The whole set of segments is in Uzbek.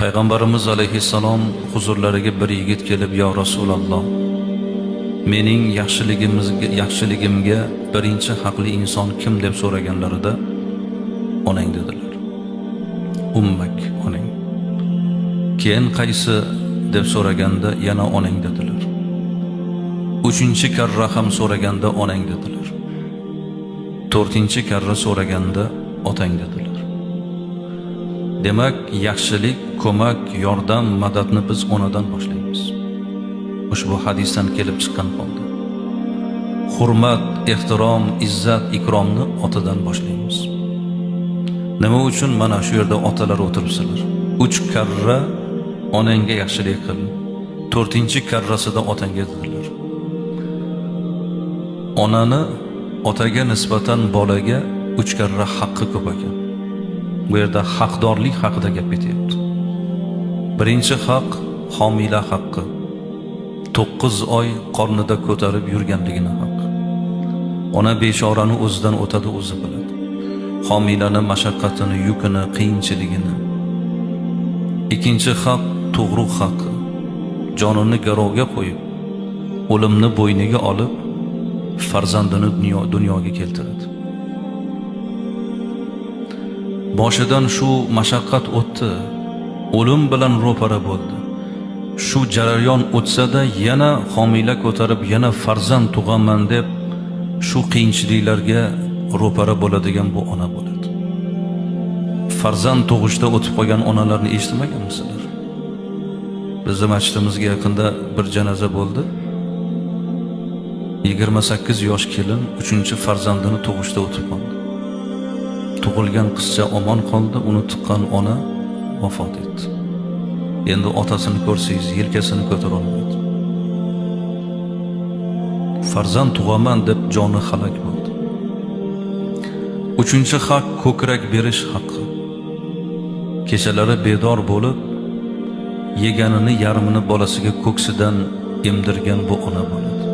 Payg'ambarimiz alayhissalom huzurlariga bir yigit kelib, "Ya Rasululloh, mening yaxshiligimga birinchi haqli inson kim?" deb so'raganlarida, "Onang" dedilar. "Ummak, onang." Keyin qaysi deb so'raganda yana "Onang" dedilar. Uchinchi karra ham so'raganda "Onang" dedilar. To'rtinchi karra so'raganda "Otang" dedilar. Demak, yaxshilik, ko'mak, yordam, madadni biz onadan boshlaymiz. Ushbu hadisdan kelib chiqqan holda hurmat, ehtirom, izzat, ikromni otadan boshlaymiz. Nima uchun? Mana shu yerda otalar o'tiribsizlar. 3 karra onangga yaxshilik qil, 4-chi karrasida otangga dedilar. Onani otaga nisbatan bolaga 3 karra haqqi ko'p ekan. Bu yerda haqdorlik haqida gap ketyapti. Birinchi haq homila haqqi. 9 oy qornida ko'tarib yurganligini haq. Ona bechorani o'zidan o'tadi, o'zi biladi. Homilani mashaqqatini, yukini, qiyinchiligini. Ikkinchi haq tug'ruq haqqi. Jonini garovga qo'yib, o'limni bo'yniga olib, farzandini dunyoga keltiradi. Boshidan shu mashaqqat o'tdi, o'lim bilan ro'para bo'ldi. Shu jarayon o'tsa-da yana homila ko'tarib, yana farzand tug'aman deb shu qiyinchiliklarga ro'para bo'ladigan bu ona bo'ladi. Farzand tug'ishda o'tib qolgan onalarni eshitmaganmisizlar? Bizning masjidimizga yaqinda bir janoza bo'ldi. 28 yosh kelin 3-farzandini tug'ishda o'tib qoldi. Tug'ilgan qizcha omon qoldi, uni tuqqan ona vafot etdi. Endi otasini ko'rsangiz, yelkasini ko'tara olmaydi. Farzand tug'aman deb joni halak bo'ldi. 3-chi haq ko'krak berish haqqi. Kechalari bedor bo'lib, yeganini yarmini bolasiga ko'ksidan emdirgan bu ona bo'ladi.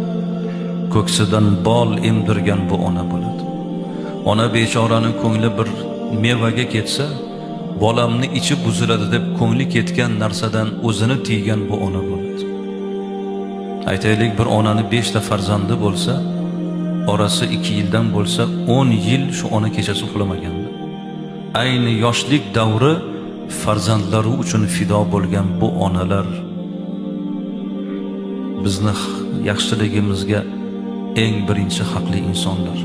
Ko'ksidan bol emdirgan bu ona bo'ladi. Ona bechoraning ko'ngli bir mevaga ketsa, bolamni ichi buziladi deb ko'ngli ketgan narsadan o'zini tiygan bu ona bo'ladi. Aytaylik, bir onaning 5 ta farzandi bo'lsa, orasi 2 yildan bo'lsa, 10 yil shu ona kechasi uxlamagandi. Ayni yoshlik davri farzandlari uchun fido bo'lgan bu onalar bizni yaxshiligimizga eng birinchi haqli insonlar.